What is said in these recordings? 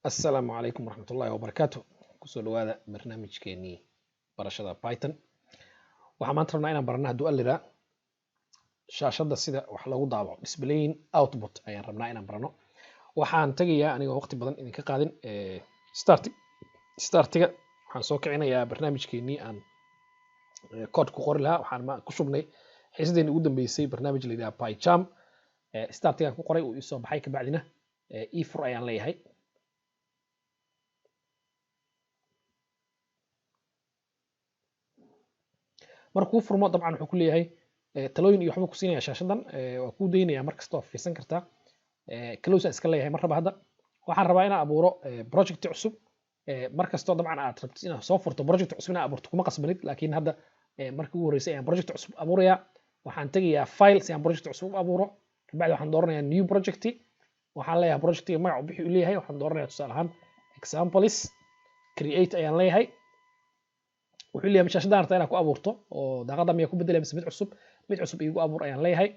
السلام عليكم ورحمة الله وبركاته. kusoo dhawaada barnaamijkeenii barashada Python. waxaan maanta rabnaa inaan barano hadduu allira shaashada sida wax lagu daabaco displaying output ayaan rabnaa inaan barano. waxaan tagayaa anigoo waqti badan idinka qaadin startiga waxaan soo kicinayaa barnaamijkeenii aan code ku qori lahaa. waxaan ku shubnay xiisadeeni ugu dambeysay barnaamij la yidhaha PyCharm. startiga ku qoray uu isoo baxay kabacdina e4 ayaan leeyahay. markuu furmo dabcan wuxuu ku leeyahay talooyin iyo waxba ku siinaya shaashadan. waa ku deynaya markasta oo fiirsan kartaa. close iska leeyahay marba hadda waxaan rabaa inaan abuuro project cusub. markasta dabcan aad rabto inaad soo furto project cusub inaad abuurto kuma qasbanid, laakiin hadda markii ugu horeysay ayaan project cusub abuuraya. waxaan tagayaa file si aan project cusub u abuuro. kabacdi waxaan dooranayaa new project. waxaan leeyahay projectiga magac uu bixi u leeyahay. waxaan dooranayaa tusaale ahaan examples create ayaan leeyahay. wuxuu leeyahay shaashadaan rabtaa inaad ku abuurto oo daaqada miyaa ku bedelay mise mid cusub iigu abuur ayaan leeyahay.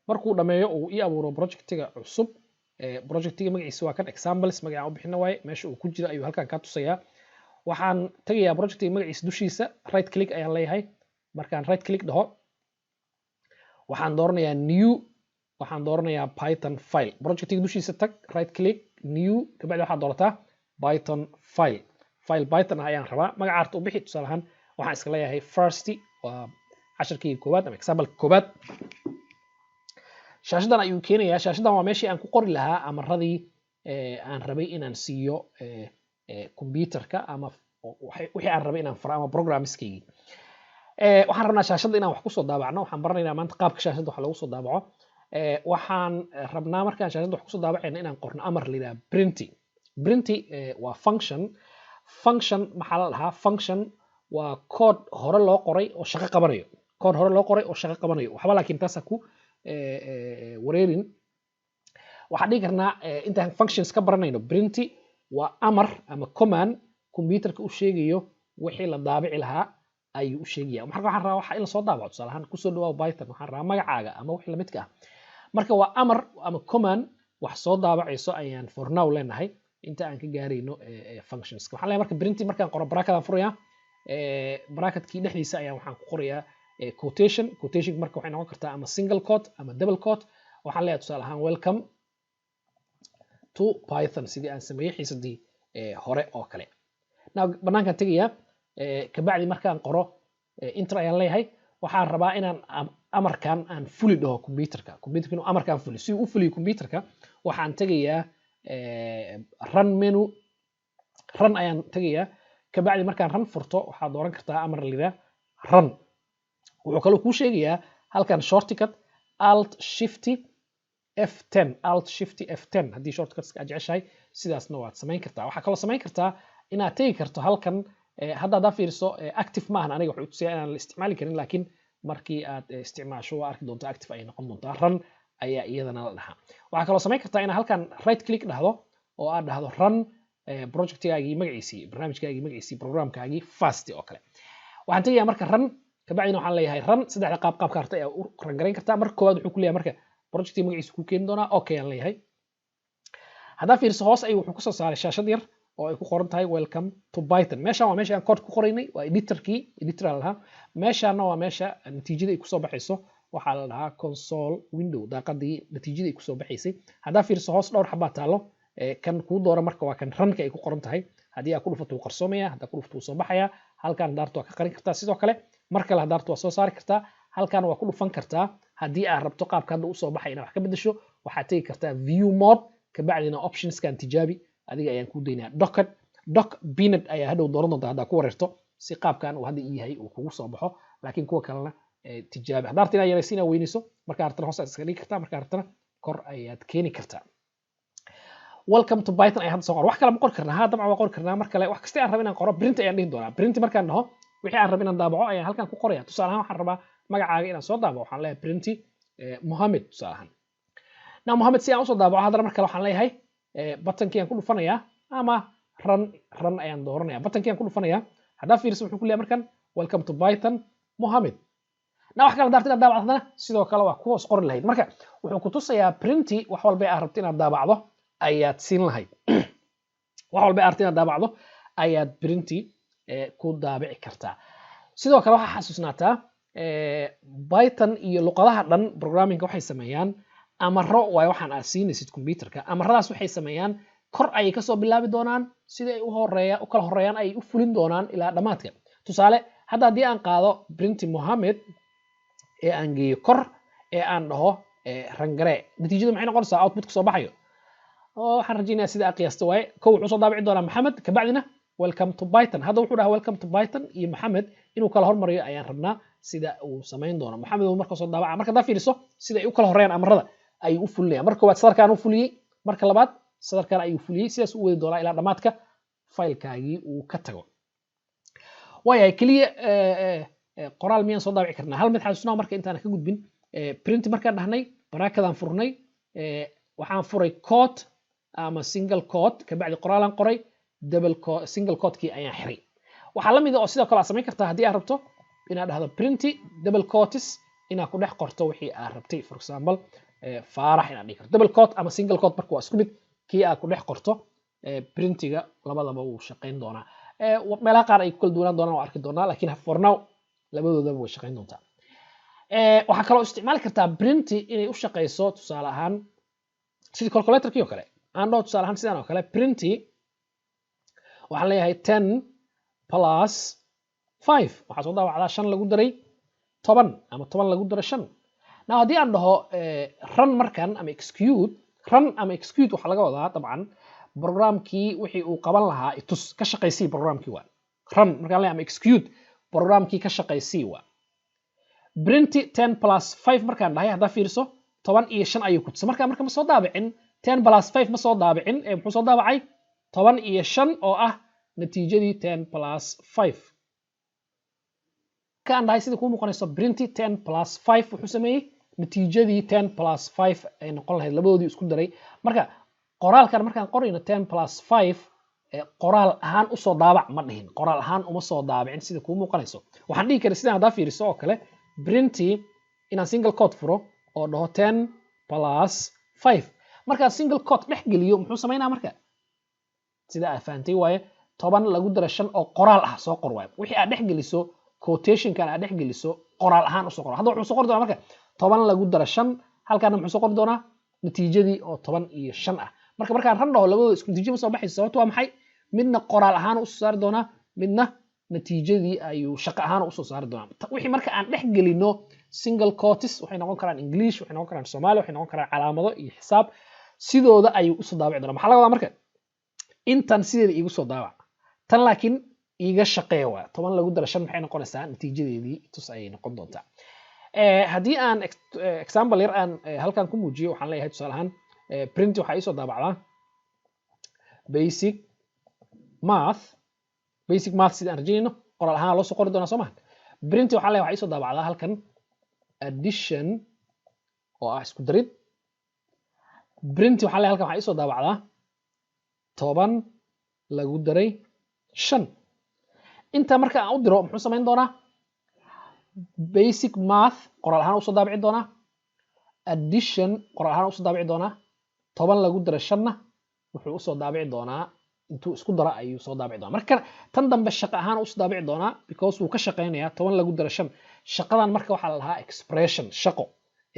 markuu dhameeyo uu ii abuuro projectiga cusub, projectiga magaciisa waa kan examples magaca u bixina waaye, meesha uu ku jira ayuu halkan ka tusayaa. waxaan tagayaa projectiga magaciisa dushiisa, right click ayaan leeyahay. markaan right click dhaho waxaan dooranayaa new, waxaan dooranayaa Python file. projectiga dushiisa tag, right click new, kabacdi waxaad doorataa Python file. file Python ah ayaan rabaa. magaca arta u bixi tusaale ahaan waxaan iska leeyahay first, waa casharkii koowaad ama example koowaad. shaashadan ayuu keenayaa. shaashadan waa meeshii aan ku qori lahaa amaradii aan rabay inaan siiyo computerka ama wixii aan rabay inaan faro ama programmeskaygi. waxaan rabnaa shaashada inaan wax kusoo daabacno. waxaan baranaynaa maanta qaabka shaashada wax lagu soo daabaco. waxaan rabnaa markaan shaashada wax kusoo daabacayna inaan qorno amar la yidhaha printy. printy waa function. function maxaa la dhahaa? function waa code hore loo qoray oo shaqo qabanayo. code hore loo qoray oo shaqo qabanayo. waxba laakiin taasa ku wareerin. waxaan dhihi karnaa intaan functions ka baranayno, printy waa amar ama command computerka u sheegayo wixii la daabici lahaa ayuu u sheegaya. marka waxaan rabaa waxa in la soo daabaco. tusaale ahaan kusoo dhawaa Python, waxaan rabaa magacaaga ama wixii la midka ah. marka waa amar ama command wax soo daabacayso ayaan for now leenahay inta aan ka gaarayno functions. waxaan leeyahay marka printy markaan qoro bracket aan furayaa. bracketkii dhexdiisa ayaan waxaan ku qorayaa quotation. quotation marka waxay noqon kartaa ama single quote ama double quote. waxaan leeyahay tusaale ahaan welcome to Python sidii aan sameeyay xiisadii hore oo kale. banaankaan tegayaa. kabacdi markaan qoro enter ayaan leeyahay. waxaan rabaa inaan amarkan aan fuli dhaho computerka inuu amarkan fuli. si uu u fuliyo computerka waxaan tegayaa run menu. run ayaan tegayaa. kabacdi markaan run furto waxaad dooran kartaa amar la yidhaha run. wuxuu kaloo kuu sheegayaa halkan shortcut alt shift F10 alt shift F10 haddii shortcutska aad jeceshahay sidaasna waad samayn kartaa. waxaa kaloo samayn kartaa inaad tegi karto halkan. hadda haddaa fiiriso active maahan, aniga wuxuu tusayaa inaan la isticmaali karin, laakiin markii aad isticmaasho waa arki doontaa active ayay noqon doontaa. run ayaa iyadana la dhahaa. waxaa kaloo samayn kartaa inaad halkan right click dhahdo oo aad dhahdo run projectgaagii magaciisii, barnaamijkaagii magaciisii, programkaagii fast oo kale. waxaan tegayaa marka run. kabacdina waxaan leeyahay run. saddexda qaabka harta ayaa u rangarayn kartaa. marka koowaad wuxuu ku leeyahay marka projectiga magaciisa ku keeni doonaa. okay aan leeyahay. haddaa fiiriso hoos ayuu wuxuu kusoo saaray shaashad yar oo ay ku qoran tahay welcome to Python. meeshaan waa meesha aan code ku qoraynay, waa editor la dhahaa. meeshaana waa meesha natiijada ay kusoo baxayso, waxaa la dhahaa console window, daaqadii natiijada ay kusoo baxaysay. haddaa fiiriso hoos dhowr xabaa taalo. kan kuu doora marka waa kan runka ay ku qoran tahay. haddii aad ku dhufato wuu qarsoomaya, haddaa ku dhufato wuu soo baxaya. halkan daartu waa ka qarin kartaa. sidoo kale mar kale hadaartu waa soo saari kartaa. halkan waa ku dhufan kartaa. haddii aad rabto qaabka hadda usoo baxay inaad wax ka bedesho waxaad tegi kartaa view mode. kabacdina optionskan tijaabi, adiga ayaan kuu daynaa. doc peanut ayaa hadhow dooran doontaa haddaa ku wareerto si qaabkan uu hadda ii yahay uu kugu soo baxo, laakiin kuwa kalena tijaabi. haddaa rabto inaad yaraysiin aad weynayso, markaa rabtana hoos aad iska dhigi kartaa, markaa rabtana kor ayaad keeni kartaa. welcome to Python ayaan hadda soo qor. wax kale ma qori karnaa. haa dabcan waa qori karnaa. mar kale wax kasta aan rabo inaan qoro print ayaan dhihi doonaa. print markaan dhaho wixii aan rabo inaan daabaco ayaan halkan ku qoraya. tusaale ahaan waxaan rabaa magacaaga inaan soo daabaco. waxaan leeyahay printy Mohammed tusaale ahaan. Mohammed si aan usoo daabaco haddana mar kale waxaan leeyahay buttonkii aan ku dhufanayaa ama run ayaan dooranayaa buttonkii aan ku dhufanayaa haddaa fiiriso wuxuu ku leeyahay markan welcome to Python Mohammed na wax kala daartay daabacdana sidoo kale waa ku hoos qori lahayd marka wuxuu ku tusayaa printi wax walba aad rabto inaad daabacdo ayaad siin lahayd wax walba aad rabto inaad daabacdo ayaad printi ku daabici kartaa sidoo kale waxa xasuusnaataa Python iyo luqadaha dhan programming waxay sameeyaan amaro way waxaan aad siinaysid computerka amaradaas waxay sameeyaan kor ay ka soo bilaabi doonaan sida ay u kala horeeyaan ay u fulin doonaan ilaa dhamaadka tusaale hadda hadii aan qaado printi Mohammed ee aan geeyo kor ee aan dhaho rangare natiijadu maxay noqonaysaa output ka soo baxayo oo waxaan rajaynayaa sida qiyaasta way kow wuxuu soo daabici doonaa Mohammed ka bacdina welcome to Python hadda wuxuu dhahaa welcome to Python iyo Mohammed inuu kala hormariyo ayaan rabnaa sida uu sameyn doono Mohammed uu marka soo daabaca marka daa fiiriso sida ay u kala horeeyaan amarada ay u fulinayaan marka waad sadarkaan u fuliyay marka labaad sadarkaan ayuu fuliyay sidaas uu wadi doonaa ilaa dhamaadka faylkaagii uu ka tago waayahay kaliya qoraal miyaan soo daabici karnaa hal mid xasuusnaa marka intaan ka gudbin print markaan dhahnay baraakadaan furnay waxaan furay quote ama single quote ka bacdi qoraalan qoray double quote single quote kii ayaan xiray waxa la mid ah oo sidoo kale aad samayn kartaa haddii aad rabto inaad dhahdo printi double quotes inaad ku dhex qorto wixii aad rabtay for example faarax inaad dhigi karto double quote ama single quote marka waa isku mid kii aad ku dhex qorto printiga labadaba wuu shaqayn doonaa meelaha qaar ay ku kala duwanaan doonaan waa arki doonaa laakiin for now labadoodaba way shaqayn doontaa waxaa kaloo isticmaali kartaa printi inay u shaqayso tusaale ahaan sidii calculatorkii oo kale aan dhaho tusaale ahaan sidaan oo kale printi waxaan leeyahay 10 plus 5 waxaa soo daawacdaa 5 lagu daray 10 ama 10 lagu daray 5 now haddii aan dhaho run markan ama execute waxaa laga wadaa dabcan programkii wixii uu qaban lahaa itus ka shaqaysii programkii waa run markaan leeyahay ama execute programkii ka shaqaysii waa printi 10 plus 5 markaan dhahay haddaa fiiriso 10 iyo 5 ayuu ku tusay marka ma soo daabicin 10 plus 5 ma soo daabicin muxuu soo daabacay 10 iyo 5 oo ah natiijadii 10 plus 5 kan dhahay sida ku muuqanayso printi 10 plus 5 wuxuu sameeyay natiijadii 10 plus 5 ay noqon lahayd labadoodii isku daray marka qoraalkan markaan qorayno 10 plus 5 qoraal ahaan u soo daabac ma dhihin qoraal ahaan uma soo daabicin sida ku muuqanayso waxaan dhigi karaa sidaan haddaa fiiriso oo kale printi inaan single quote furo oo dhaho 10 plus 5 markaan single quote dhex geliyo muxuu sameynaa marka sida aad fahantay waaye 10 lagu daro 5 oo qoraal ah soo qor waaye wixii aad dhex geliso quotation kan aad dhex geliso qoraal ahaan u soo qor hadda wuxuu soo qori doonaa marka 10 lagu daro 5 halkaana muxuu soo qori doonaa natiijadii oo 10 iyo 5 ah markaan ran dhaho labadooda isku natiijo ma soo baxayso sababtu waa maxay midna qoraal ahaan u soo saari doonaa midna natiijadii ayuu shaqo ahaan u soo saari doonaa wixii marka aan dhex gelino single quotes waxay noqon karaan English waxay noqon karaan Soomaali waxay noqon karaan calaamado iyo xisaab sidooda ayuu u soo daabici doonaa maxaa laga wadaa marka intan sideeda iigu soo daabac tan laakiin iiga shaqeeya waa 10 lagu daro 5 maxay noqonaysaa natiijadeedii tus ayay noqon doontaa haddii aan example yar aan halkan ku muujiyo waxaan leeyahay tusaale ahaan print waxa ay soo daabacdaa basic math sida aan rajaynayno qoraal ahaan loo soo qori doonaa soo maaha print waxaan leeyahay waxa ay soo daabacdaa halkan addition oo ah isku darid print waxaan leeyahay halkan waxa ay soo daabacdaa 10 lagu daray 5 inta marka aan u diro muxuu samayn doonaa basic math qoraal ahaan u soo daabici doonaa addition qoraal ahaan u soo daabici doonaa 10 lagu daray 5 wuxuu u soo daabici doonaa intuu isku daro ayuu soo daabici doonaa marka tan dambe shaqo ahaan u soo daabici doonaa because wuu ka shaqeynayaa 10 lagu daray 5 shaqadan marka waxaa la dhahaa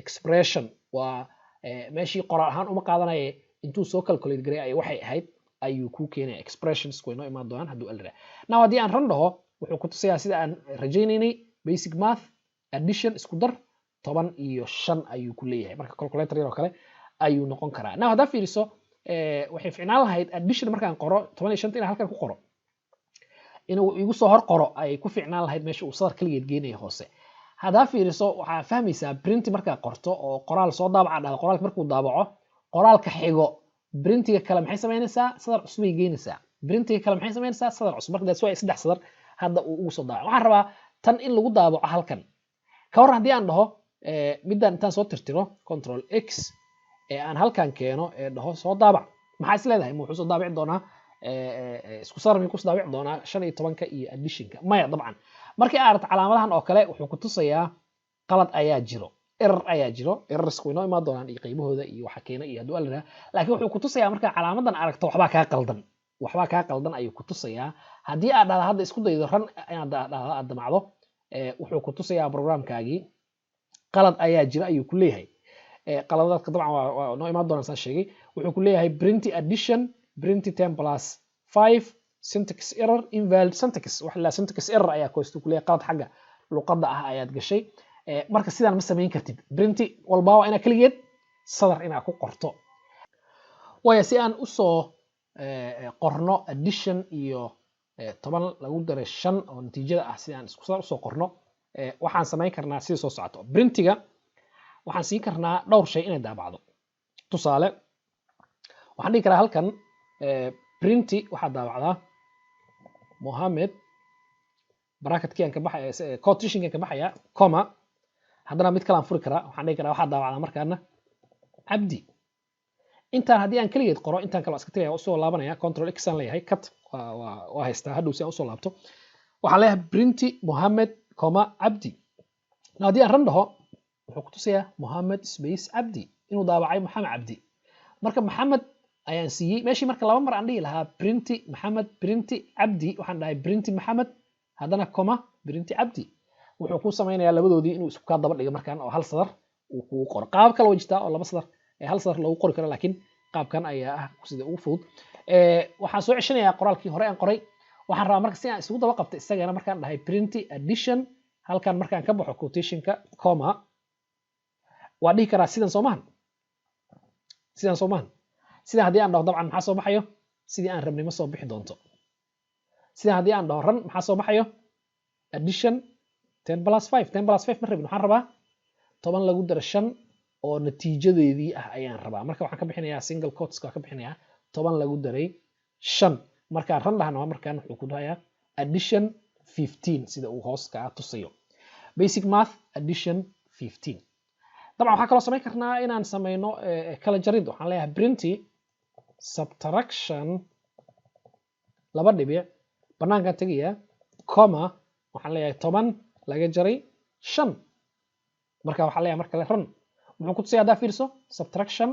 expression waa meeshii qoraal ahaan uma qaadanaya intuu soo calculate garay ay waxay ahayd ayuu ku keenaya expressions way noo imaan doonaan hadduu alraa now haddii aan ran dhaho wuxuu ku tusayaa sida aan rajaynaynay basic math addition isku dar 10 iyo 5 ayuu ku leeyahay marka calculator yar oo kale ayuu noqon karaa now haddaa fiiriso waxay ficnaan lahayd addition markaan qoro 10 iyo 5 inaan halkan ku qoro inuu igu soo hor qoro ay ku ficnaan lahayd meesha uu sadar kaligeed geenayo hoose haddaa fiiriso waxaa fahmaysaa print markaa qorto oo qoraal soo daabaca dhahdo qoraalka markuu daabaco qoraalka xigo printiga kale maxay samaynaysaa sadar cusub ay geynaysaa printiga kale maxay samaynaysaa sadar cusub marka that's why 3 sadar hadda uu ugu soo daabaco waxaan rabaa tan in lagu daabaco halkan ka hor haddii aan dhaho midaan intaan soo tirtiro control x aan halkan keeno dhaho soo daabac maxaa is leedahay ma wuxuu soo daabici doonaa isku sarmi ku soo daabici doonaa 15ka iyo additionka maya dabcan markii aad aragto calaamadahan oo kale wuxuu ku tusayaa qalad ayaa jiro error ayaa jiro errors way noo imaan doonaan iyo qaybahooda iyo waxa keena iyo hadduu alla laakiin wuxuu ku tusayaa markaa calaamadan aragto waxbaa kaa qaldan ayuu ku tusayaa haddii aad dhahdo hadda isku daydo ran inaad dhahdo aad damacdo wuxuu ku tusayaa programkaagii qalad ayaa jira ayuu ku leeyahay qaladaadka dabcan waa noo imaan doonaan saa sheegay wuxuu ku leeyahay printy addition printy 10 plus 5 syntax error invalid syntax wax la syntax error ayaa ku leeyahay qalad xagga luqadda ah ayaad gashay marka sidaan ma samayn kartid printy walba waa ina kaligeed sadar ina ku qorto waya si aan u soo qorno addition iyo 10 lagu daray 5 oo natiijada ah si aan isku soo soo qorno waxaan samayn karnaa sida soo socoto printiga waxaan siin karnaa dhowr shay inay daabacdo tusaale waxaan dhigi karaa halkan printy waxa daabacdaa Mohammed bracketkii ka baxaya quotation ka baxaya comma haddana mid kale aan furi karaa waxaan dhigi karaa waxa daabacdaa markaana Abdi intaan haddii aan kaligeed qoro intaan kale iska tagaya soo laabanaya control x aan leeyahay cut waa haystaa hadhow si aan usoo laabto waxaan leeyahay printy Mohammed comma Abdi haddii aan ran dhaho wuxuu ku tusayaa Mohammed space Abdi inuu daabacay Mohammed Abdi marka Mohammed ayaan siiyey meeshii marka laba mar aan dhihi lahaa printy Mohammed printy Abdi waxaan dhahay printy Mohammed haddana comma printy Abdi wuxuu ku samaynayaa labadoodii inuu isku ka daba dhigo markaan oo hal sadar uu ku qoro qaab kale oo jirta oo laba sadar hal sadar lagu qori karo laakiin qaabkan ayaa ah sida ugu fudud waxaan soo ceshanayaa qoraalkii hore aan qoray waxaan rabaa marka si aan isugu daba qabto isagana markaan dhahay printy addition halkan markaan ka baxo quotationka comma waa dhihi karaa sidan Soomaan sida haddii aan dhaho dabcan maxaa soo baxayo sidii aan rabnay ma soo bixi doonto sida haddii aan dhaho ran maxaa soo baxayo addition 10 plus 5 10 plus 5 ma rabin waxaan rabaa 10 lagu daro 5 oo natiijadeedii ah ayaan rabaa marka waxaan ka bixinayaa single quotes ka bixinayaa 10 lagu daray 5 marka ran dhahno markaan wuxuu ku dhahayaa addition 15 sida uu hoos ka tusayo basic math addition 15 طبعا waxaa kaloo samayn karnaa inaan sameeyno kala jarid waxaan leeyahay printy subtraction laba dhibic banaanka tagaya comma waxaan leeyahay 10 laga jaray 5 marka waxaan leeyahay marka la ran wuxuu ku tusayaa hadaa fiirso subtraction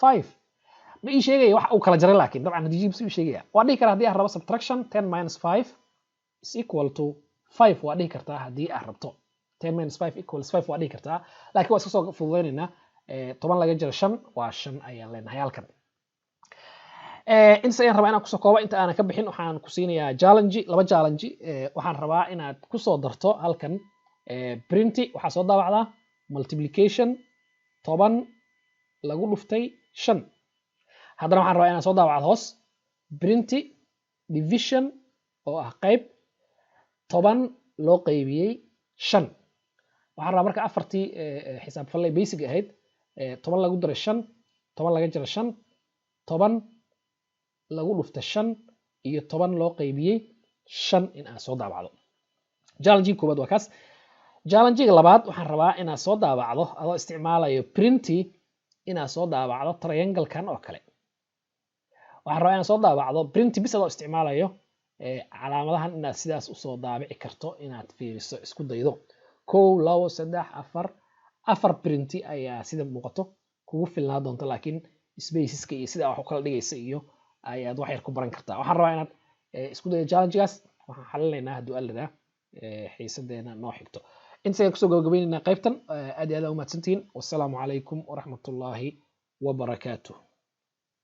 5 ma ii sheegaya wax uu kala jaray laakiin dabcan natiijadiisu ii sheegaya waa dhihi karaa haddii aan rabo subtraction 10 minus 5 is equal to 5 waa dhihi kartaa haddii aan rabto 10 minus 5 equals 5 waa dhihi kartaa laakiin waa iska soo fududeynaynaa 10 laga jaro 5 waa 5 ayaan leenahay halkan inta ayaan rabaa inaan kusoo koobo inta aanan ka bixin waxaan ku siinayaa challenge laba challenge waxaan rabaa inaad kusoo darto halkan printy waxaa soo daabacdaa multiplication 10 lagu dhuftay 5 haddana waxaan rabaa inaad soo daabacdo hoos printy division oo ah qayb 10 loo qaybiyey 5 waxaan rabaa marka afartii xisaab fallay basic ahayd 10 lagu daray 5 10 laga jaro 5 10 lagu dhufta 5 iyo 10 loo qaybiyey 5 in aan soo daabacdo challenge koobaad waa kaas challenge labaad waxaan rabaa inaad soo daabacdo adoo isticmaalayo printy inaad soo daabacdo triangle kan oo kale waxaan rabaa inaad soo daabacdo printy bis adoo isticmaalayo calaamadahan inaad sidaas u soo daabici karto inaad fiiriso isku daydo 1 2 3 4 printy ayaa sida muuqato kugu filnaa doonto laakiin spaceska iyo sida wax u kala dhigaysa iyo ayaad wax yar ku baran kartaa waxaan rabaa inaad isku dayo challenge-gaas waxaan xalinaynaa hadduu alladaa xiisadeena noo xigto inta ayaan kusoo gabagabaynaynaa qaybtan aad iyo aad u mahadsantihiin wassalaamu calaykum waraxmatullaahi wabarakaatuh